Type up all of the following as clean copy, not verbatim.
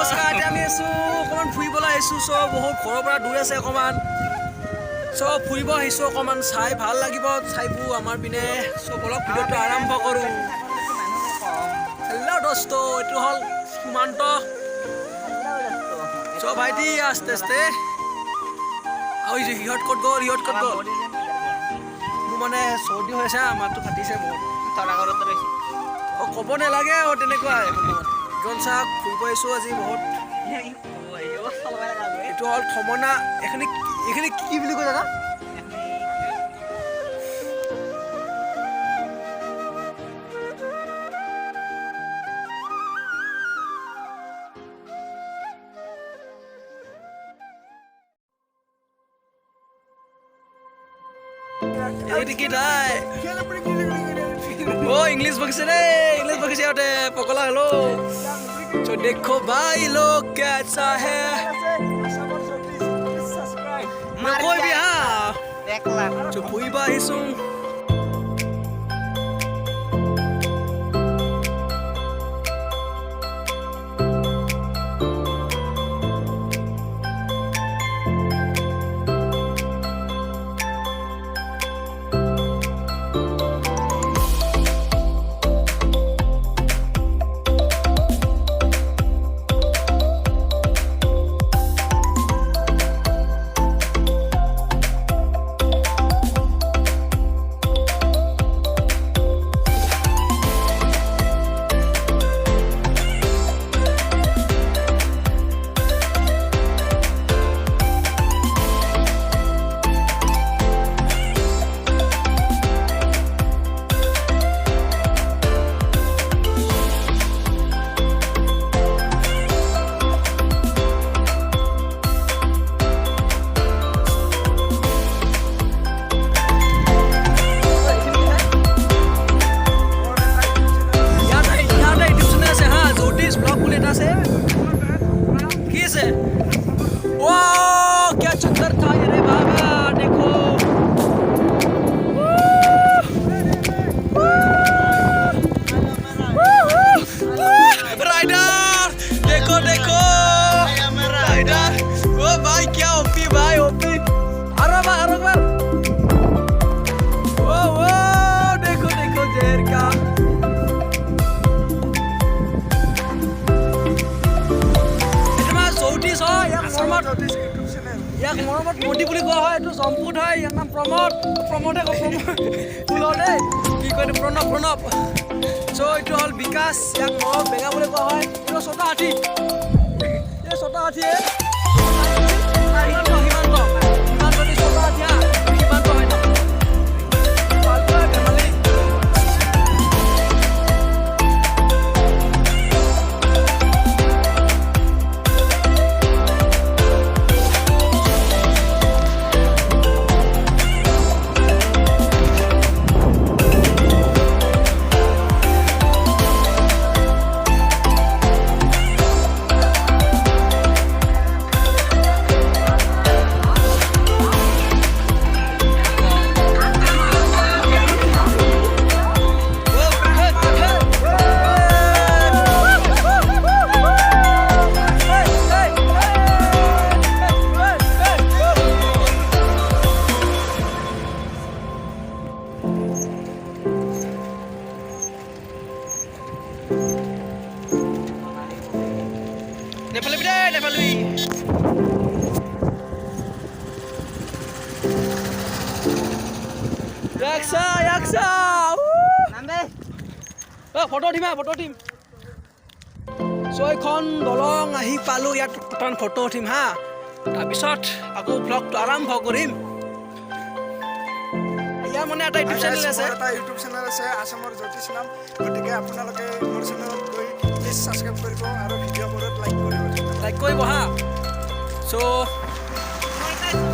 নমস্কাৰ এতিয়া আমি আছোঁ অকণমান ফুৰিবলৈ আহিছোঁ চ' বহুত ঘৰৰ পৰা দূৰ আছে অকণমান চ' ফুৰিব আহিছোঁ অকণমান চাই ভাল লাগিব চাইবোৰ আমাৰ পিনে চ' বলক ভিডিঅ'টো আৰম্ভ কৰোঁ হেল্ল' দোস্ত এইটো হ'ল সুমন্ত চ' ভাইটি আস্তে আস্তে আৰু সিহঁত ক'ত গ'ল মোৰ মানে চৰ্দি হৈ আছে মাতটো ফাটিছে বহুত অঁ ক'ব নালাগে আৰু তেনেকুৱাই জন চাহ ফুৰিব আহিছোঁ আজি বহুত এইটো হ'ল থমনা এইখিনি কি বুলি কয় দাদা इंग्लिश बगिसे रे इंग्लिश बगिसे आते पकला हेलो तो देखो भाई लोग कैसा है मैं कोई भी हाँ तो पूरी बाही सुन ইয়াক মৰমত মতি বুলি কোৱা হয় এইটো সম্পুত হয় ইয়াৰ নাম প্ৰমোদে ফুলতে কি কয় প্ৰণৱ চ' এইটো হ'ল বিকাশ ইয়াক মৰম বেঙা বুলি কোৱা হয় এইটো ছটা হাতী এই ছটা হাতীয়ে Nepali. Yaksa. Nambe. Photo team. So এখন দলং আহি পালো ইয়াত পটান ফটো উঠিম হা তাৰপিছত আকৌ ব্লগটো আৰম্ভ কৰিম ইয়াৰ মানে এটা ইউটিউব চেনেল আছে আসামৰ জ্যোতিষ নাম গতিকে আপোনালোকে মোৰ চেনেলত গৈ প্লিজ সাবস্ক্ৰাইব কৰিব আৰু ভিডিঅ'বোৰত লাইক কৰিব হা সো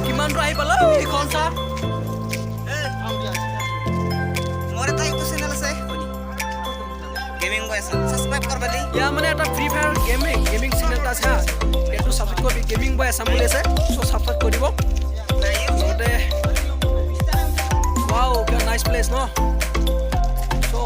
কিমানটো আহি পালো এইখন চা মোৰ এটা ইউটিউব চেনেল আছে गेमिंग बॉय सब्सक्राइब कर बली या माने এটা ফ্রি ফায়ার গেমিং চ্যানেলটা আছে এটো সাবস্ক্রাইব করবি গেমিং বয় আসাম বলে আছে সো সাবস্ক্রাইব করিব ওতে ওয়াও কি নাইস প্লেস নো সো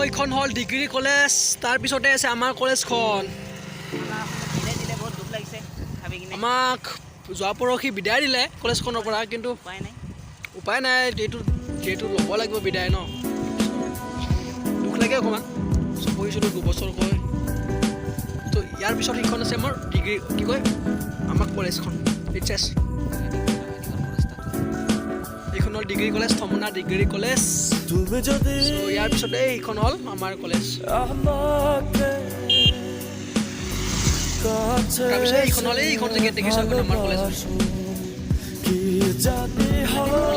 এইখন হ'ল ডিগ্ৰী কলেজ, তাৰপিছতে আছে আমাৰ কলেজখন। আমাক যোৱা পৰহি বিদায় দিলে কলেজখনৰ পৰা, কিন্তু উপায় নাই, যিহেতু ল'ব লাগিব বিদায় ন, দুখ লাগে অকণমান। পঢ়িছিলোঁ 2 বছৰকৈ, তো ইয়াৰ পিছত সেইখন আছে আমাৰ ডিগ্ৰী, কি কয় আমাৰ কলেজখন HS। এইখন হ'ল ডিগ্ৰী কলেজ, থমনা ডিগ্ৰী কলেজ। ইয়াৰ পিছতে এইখন হ'ল আমাৰ কলেজ। তাৰপিছত এইখন হ'ল এইখন জেগাত দেখিছোঁ এখন আমাৰ কলেজ।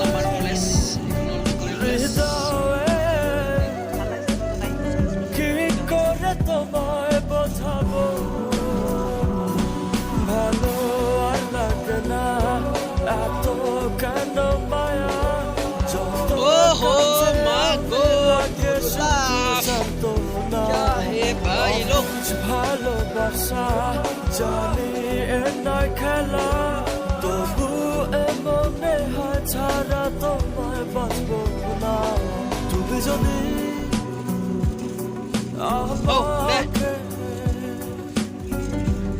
আমাৰ কলেজ ভালোবাসা জানি এনাই খেলা, তবু এমনে হয় ছাড়া তোমায় বাঁচবো না। তুমি যদি আমাকে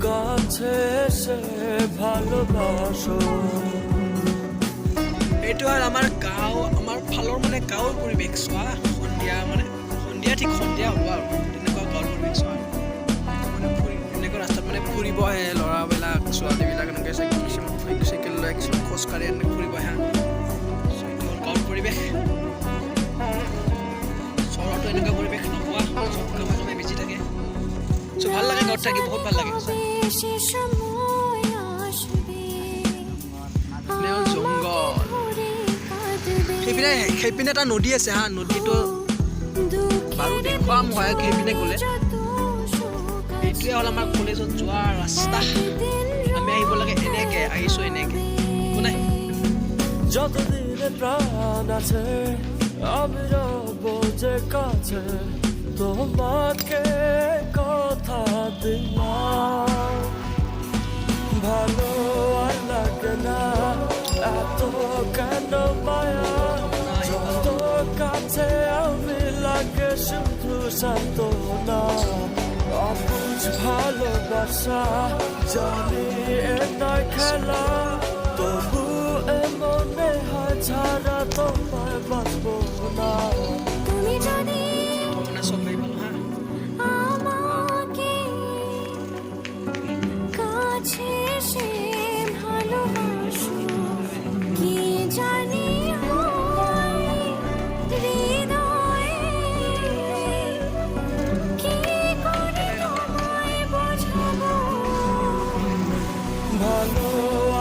কাছে এসে ভালোবাসো। এইটো হ'ল আমাৰ গাঁও, আমাৰ ফালৰ মানে গাঁৱৰ পৰিৱেশ চোৱা। সন্ধিয়া মানে ঠিক সন্ধিয়া হ'ব আৰু তেনেকুৱা গাঁৱৰ পৰিৱেশ চোৱা। এনেকুৱা ৰাস্তাত মানে ফুৰিব আহে ল'ৰাবিলাক, ছোৱালীবিলাক এনেকৈ চাইকেল লৈ কিছুমান খোজকাঢ়ি এনেকৈ ফুৰিব আহে। এইটো হ'ল গাঁৱৰ পৰিৱেশ। চহৰতো এনেকুৱা পৰিৱেশ নোপোৱা, চব কামে কামে বেছি থাকে। চ' ভাল লাগে গাঁৱত থাকি, বহুত ভাল লাগে। জংঘল, সেইপিনে এটা নদী আছে হা, নদীটো বাৰু দেখুৱাম হয় সেইপিনে গ'লে। এইটোৱে হ'ল আমাৰ কলেজত যোৱা ৰাস্তা। আমি আহিব লাগে এনেকৈ, আহিছোঁ এনেকৈ, একো নাই। যতদিনে প্রাণ আছে আমি রব যে কাছে, তোমাকে কথা দিলাম। ভালো আর লাগে না এত কেন মায়া, যত কাছে আমি লাগে শুধু সান্ত্বনা। অবুঝ ভালোবাসা জানি এনাই খেলা, তবু এমনে হয় ছাড়া তোমায় বাঁচবো না। তুমি যদি আমাকে কাছে এসে ভালোবাসো, কি জানি হয় হৃদয়ে, কি করে তোমায় বোঝাবো। ভালো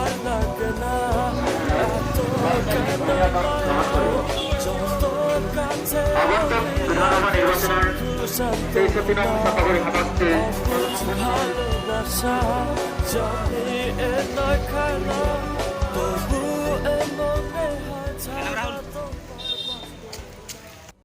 আর লাগে না এত কেন মায়া, যত কাছে ভালোবাসা জানি এ নয় খেলা, তবু এমন